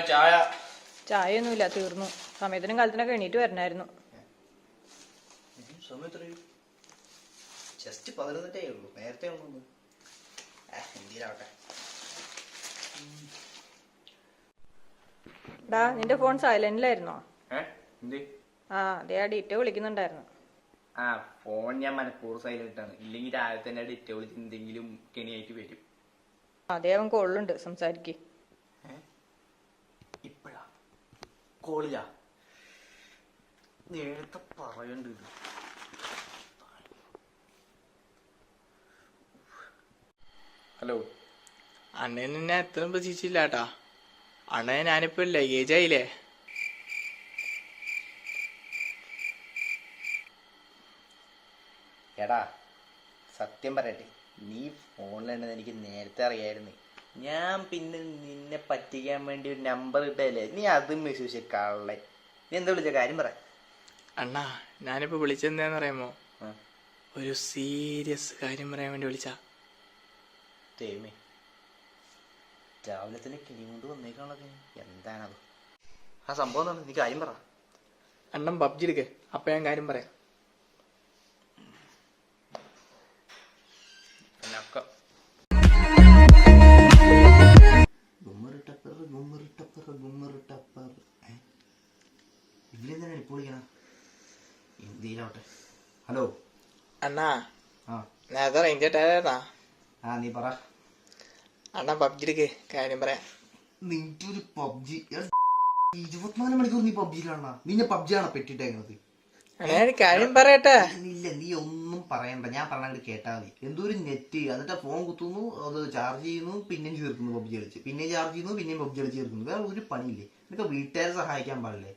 ചായ ചായയൊന്നുമില്ല, തീർന്നു. സമയത്തിനും കാലത്തിനൊക്കെ എണീറ്റ് വരണായിരുന്നു. ജസ്റ്റ് 11 ഉള്ളൂ, നേരത്തെ ഉള്ളൂ. എന്തിനാവട്ടെ. ഡാ, നിന്റെ ഫോൺ സൈലന്റിലായിരുന്നോ? ആ അതെ, ആ ഡിറ്റ വിളിക്കുന്നുണ്ടായിരുന്നു. ആ ഫോൺ ഞാൻ മനഃപൂർവ്വം സൈലന്റാണ്. ഇല്ലെങ്കിൽ രാവിലെ തന്നെ ഡിറ്റ വിളിച്ച് എന്തെങ്കിലും കെണിയായിട്ട് വരും. അതേ, അവൻ കോളുണ്ട്, സംസാരിക്ക്. ഇപ്പഴാ കോളിലാ? നേരത്തെ പറയണ്ടത്. ഹലോ അണ്ണൻ എന്നെ എത്ര പ്രതീക്ഷിച്ചില്ലാട്ടാ. അണ്ണൻ ഞാനിപ്പോ ലഗേജ് ആയില്ലേ. എടാ സത്യം പറയട്ടെ, നീ ഫോണിലുണ്ടെന്ന് എനിക്ക് നേരത്തെ അറിയായിരുന്നു. ഞാൻ പിന്നെ നിന്നെ പറ്റിക്കാൻ വേണ്ടി ഒരു നമ്പർ ഇട്ടല്ലേ, നീ അതും വിശ്വസിച്ച് കള്ളെ. നീ എന്താ വിളിച്ച കാര്യം പറ. അണ്ണാ ഞാനിപ്പോ വിളിച്ചെന്താന്ന് അറിയാമോ? ഒരു സീരിയസ് കാര്യം പറയാൻ വേണ്ടി വിളിച്ചാ. തേമേ, രാവിലെ തന്നെ കിണി കൊണ്ട് വന്നേക്കാണത്. എന്താണത്? ആ സംഭവം എന്താണ്? നീ കാര്യം പറ. അണ്ണൻ പബ്ജി എടുക്ക്, അപ്പൊ ഞാൻ കാര്യം പറയാം. ഹലോ അണ്ണാ, നേരത്തെ റേഞ്ച് ഇട്ടായിരുന്നാ? നീ പറ. അണ്ണാ പബ്ജി എടുക്ക്, കാര്യം പറയാം. നിന്റെ ഒരു പബ്ജി 24 മണിക്കൂർ നീ പബ്ജിയിലാണോ? നിന്നെ പബ്ജിയാണോ പെട്ടിട്ടേക്കുന്നത്? കാര്യം പറയട്ടെ. ഇല്ല, നീ ഒന്നും പറയണ്ട, ഞാൻ പറഞ്ഞാൽ കേട്ടാ മതി. എന്തോ ഒരു നെറ്റ്, എന്നിട്ട് ഫോൺ കുത്തുന്നു, അത് ചാർജ് ചെയ്യുന്നു, പിന്നെയും ചേർക്കുന്നു പബ്ജി കളിച്ച്, പിന്നെയും ചാർജ് ചെയ്യുന്നു, പിന്നെയും പബ്ജി കളിച്ച് ചേർക്കുന്നു. വേറെ ഒരു പണിയില്ലേ? നിനക്ക് വീട്ടുകാരെ സഹായിക്കാൻ പാടില്ലേ?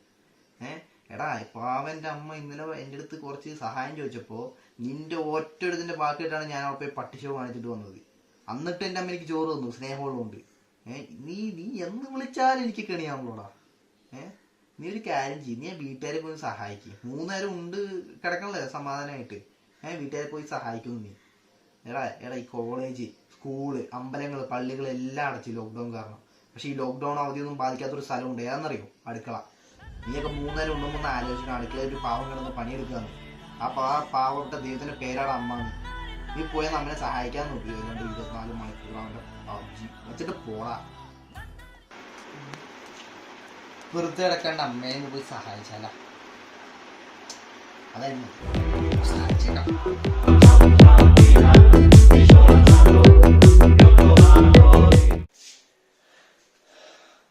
എടാ, പാവന്റെ അമ്മ ഇന്നലെ എൻ്റെ അടുത്ത് കുറച്ച് സഹായം ചോദിച്ചപ്പോ നിന്റെ ഒറ്റ എടുത്തിന്റെ ബാക്കിയിട്ടാണ് ഞാൻ അവിടെ പോയി പട്ടിഷോ കാണിച്ചിട്ട് വന്നത്. എന്നിട്ട് എൻ്റെ അമ്മ എനിക്ക് ചോറ് തന്നു, സ്നേഹമുള്ളതുകൊണ്ട്. നീ എന്ന് വിളിച്ചാലും എനിക്ക് കെണിയാണല്ലോടാ. നീ ഒരു കാര്യം ചെയ്യും, നീ വീട്ടുകാരെ പോയി സഹായിക്കും. 3 നേരം ഉണ്ട് കിടക്കണല്ലേ സമാധാനമായിട്ട്. വീട്ടുകാരെ പോയി സഹായിക്കുന്നു നീ. എടാ ഈ കോളേജ്, സ്കൂള്, അമ്പലങ്ങൾ, പള്ളികൾ എല്ലാം അടച്ചു ലോക്ക്ഡൌൺ കാരണം. പക്ഷെ ഈ ലോക്ക്ഡൌൺ അവധിയൊന്നും ബാധിക്കാത്തൊരു സ്ഥലമുണ്ട്. ഏതാണെന്നറിയോ? അടുക്കള. നീയൊക്കെ 3 നേരം ഉണ്ടെന്ന് ആലോചിക്കണം. അടുക്കളയിൽ ഒരു പാവം കിടന്ന് പണിയെടുക്കാന്ന്. ആ പാവപ്പെട്ട ദൈവത്തിന്റെ പേരാണ് അമ്മാന്ന്. നീ പോയാൽ നമ്മളെ സഹായിക്കാൻ നോക്കി. 24 മണിക്കൂർ അവന്റെ പബ്ജി വെച്ചിട്ട് പോടാ. വെറുതെ കിടക്കാണ്ട് അമ്മേനെ പോയി സഹായിച്ചാല. അതായിരുന്നു സഹായിച്ചേക്കാം.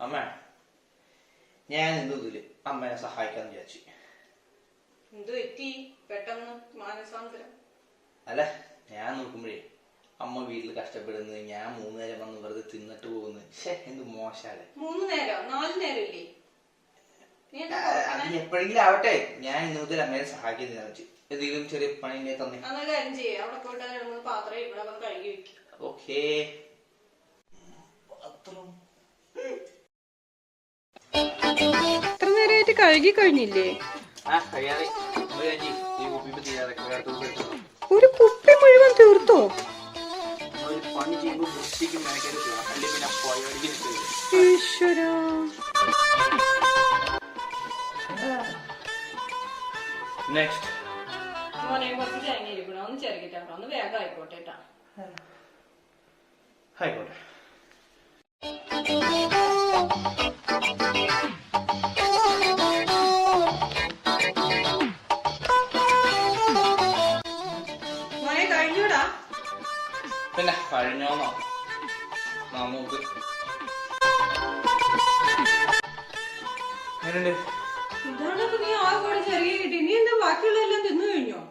അമ്മ, ഞാൻ എന്തോന്നില്ല അമ്മേനെ സഹായിക്കാന്ന് വിചാരിച്ചു. അല്ല, ഞാൻ നോക്കുമ്പോഴേ അമ്മ വീട്ടിൽ കഷ്ടപ്പെടുന്നത്, ഞാൻ 3 നേരം വന്ന് വെറുതെ തിന്നിട്ട് പോകുന്നത്. എന്ത് മോശാലേ. 3 നേരം 4 നേരം ഇല്ലേ? അത് എപ്പോഴെങ്കിലും ആവട്ടെ. ഞാൻ ഇന്ന് മുതൽ അമ്മയെ സഹായിക്കുന്നതിനെ വെച്ച് എന്തെങ്കിലും ചെറിയ പണി തന്നെ. ഓക്കേ. എത്ര നേരമായിട്ട് കഴുകി കഴിഞ്ഞില്ലേ? ഒരു കുപ്പി മുഴുവൻ തീർത്തോ? ഈശ്വരാ. നെക്സ്റ്റ് മോനെ കുറച്ച് തേങ്ങ ഇരിക്കണം, ഒന്ന് ചെറുകിട്ടാ, ഒന്ന് വേഗം ആയിക്കോട്ടെ. ആയിക്കോട്ടെ. മോനെ കഴിഞ്ഞൂടാ? പിന്നെ കഴിഞ്ഞോന്നോ? നമുക്ക് ഇതാണ് നീ ആകെ ചെറിയ കിട്ടി. നീ എന്താ ബാക്കിയുള്ളതെല്ലാം തിന്നു കഴിഞ്ഞോ?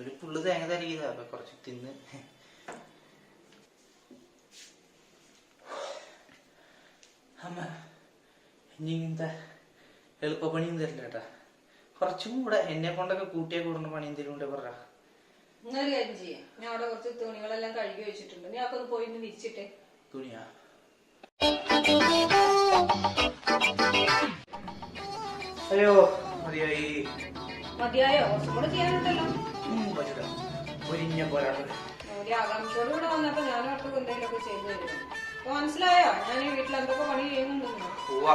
ഒരു പുള്ളു തേങ്ങ തരിക, അപ്പൊ കുറച്ച് തിന്ന്. അമ്മ ഇനി ഇങ്ങനത്തെ എളുപ്പപ്പണിയും തരില്ല കേട്ടാ. കുറച്ചും കൂടെ എന്നെ കൊണ്ടൊക്കെ കൂട്ടിയെ കൂടുന്ന പണി എന്തെങ്കിലും കൂടെ പറ. ഇന്നൊരു കാര്യം ചെയ്യാം, ഞാൻ അവിടെ കുറച്ച് തുണികളെല്ലാം കഴുകി വെച്ചിട്ടുണ്ട്, നീ ഒക്കെ ഒന്ന് പോയി വിരിച്ചിട്ടേ. തുണിയാ? അയ്യോ മതിയായി. മതിയായോ? കുറച്ചും കൂടെ ചെയ്യാനുണ്ടല്ലോ. ഒരിഞ്ഞ പോരാണ്. ഒരു ആകാംക്ഷയോട് കൂടെ വന്നപ്പോ ഞാൻ അവർക്ക് എന്തെങ്കിലുമൊക്കെ ചെയ്തു തരുന്നു. അപ്പൊ മനസ്സിലായോ ഞാൻ ഈ വീട്ടിൽ എന്തൊക്കെ പണി ചെയ്യുന്നുണ്ടെന്ന്? പോവാ.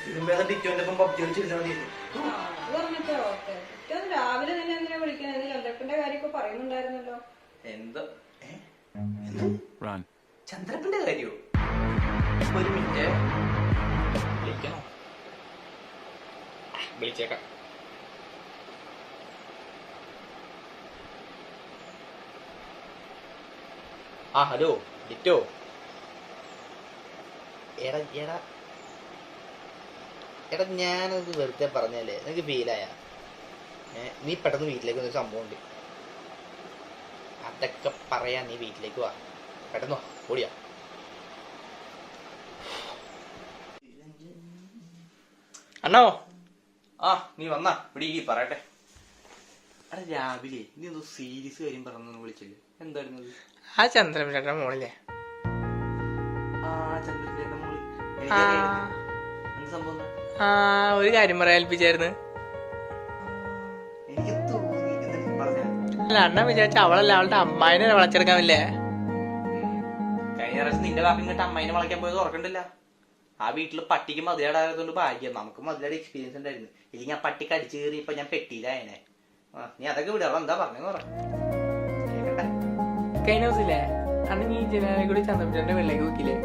ഇതുമ്പോ ടിറ്റോന്റെ ഒപ്പം പബ്ജി കളിച്ചിരുന്നാ മതി. അത് പറഞ്ഞിട്ടോ ഓക്കെ. ടിറ്റോന്ന് രാവിലെ തന്നെ എന്തിനാ വിളിക്കുന്നത്? ചന്ദ്രപ്പന്റെ കാര്യമൊക്കെ പറയുന്നുണ്ടായിരുന്നല്ലോ. എന്താ ചന്ദ്രപ്പന്റെ കാര്യോ? ഒരു മിനിറ്റ് വിളിക്കണോ? വിളിച്ചേക്കാം. ആ ഹലോ ടിറ്റോ. എടാ എടാ എടാ ഞാനത് വെറുതെ പറഞ്ഞല്ലേ, നിനക്ക് ഫീലായ? നീ പെട്ടെന്ന് വീട്ടിലേക്ക് വന്നൊരു സംഭവം ഉണ്ട്, അതൊക്കെ പറയാ. നീ വീട്ടിലേക്ക് വാ, പെട്ടെന്ന് വാ, ഓടിയാ. അണ്ണോ ആ നീ വന്നാ ഇവിടെ ഈ പറയട്ടെ. എടാ രാവിലെ നീ എന്തോ സീരിയസ് കാര്യം പറഞ്ഞു വിളിച്ചില്ലേ, എന്തായിരുന്നു അത്? ആ ചന്ദ്രന്റെ മോളിലെ ആ ചന്ദ്രന്റെ മോള് എന്ത് സംഭവം? ഒരു കാര്യം പറയാൻ ഏൽപ്പിച്ചായിരുന്നു. എനിക്ക് തോന്നി. എന്നിട്ട് പറഞ്ഞ അല്ല അണ്ണ വിചാരിച്ച അവളല്ല അവളുടെ അമ്മായിനെ വളച്ചെടുക്കാമില്ലേ? കഴിഞ്ഞ പ്രാവശ്യം നിന്റെ കാപ്പി ഇങ്ങോട്ട് അമ്മേനെ വളയ്ക്കാൻ പോയത് ഓർക്കണ്ടില്ല. ആ വീട്ടില് പട്ടിക്ക് മതിലാടായതുകൊണ്ട് ഭാഗ്യം, നമുക്ക് മതിലയുടെ എക്സ്പീരിയൻസ് ഉണ്ടായിരുന്നു. ഇല്ലെങ്കിൽ ആ പട്ടിക്ക് അടിച്ചു കയറി ഇപ്പൊ ഞാൻ പെട്ടിയിലായനെ. നീ അതൊക്കെ വിടുക, അവളെന്താ പറഞ്ഞെന്ന് പറ. കഴിഞ്ഞ ദിവസമില്ലേ അന്ന് നീ ജനാലെ കൂടി ചന്ദ്രന്റെ വെള്ളേക്ക് നോക്കിയില്ലേ?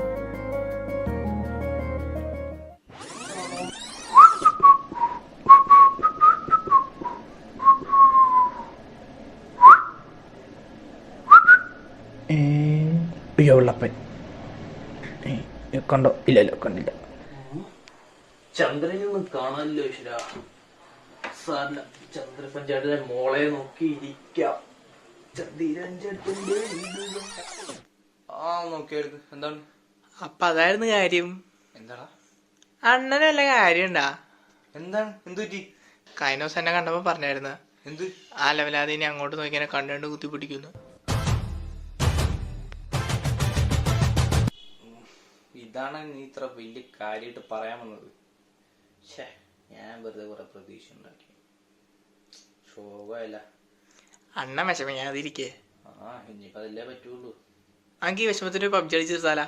ഉള്ളപ്പൻ കണ്ടോ? ഇല്ലല്ലോ, കണ്ടില്ല. ചന്ദ്രനൊന്നും കാണാനില്ലോ ഈശ്വരാ. സാറില്ല, ചന്ദ്രപ്പഞ്ചായത്തിലെ മോളെ നോക്കിയിരിക്കാം. ആ നോക്കിയായിരുന്നു. എന്താണ്? അപ്പൊ അതായിരുന്നു കാര്യം. എന്താടാ? അണ്ണന് വല്ല കാര്യണ്ടാ? എന്താണ്? എന്തു പറ്റി? കഴിഞ്ഞ ദിവസം എന്നെ കണ്ടപ്പോ പറഞ്ഞായിരുന്നു എന്ത്? ആ ലെവലാതെ ഇനി അങ്ങോട്ട് നോക്കിയാൽ കണ്ടുകൊണ്ട് കുത്തിപ്പിടിക്കുന്നു. ഇതാണ് നീ ഇത്ര വലിയ കാര്യമായിട്ട് പറയാൻ വന്നത്? ഞാൻ വെറുതെ കുറെ പ്രതീക്ഷ ഉണ്ടാക്കി. ശോകമല്ല. അണ്ണ വിഷമിക്കാതിരിക്കേ. ആ ഇനിയിപ്പോ അതല്ലേ പറ്റുള്ളൂ. എനിക്ക് ഈ വിഷമത്തിന് പബ്ജി കളിച്ച് തീർത്താലാ?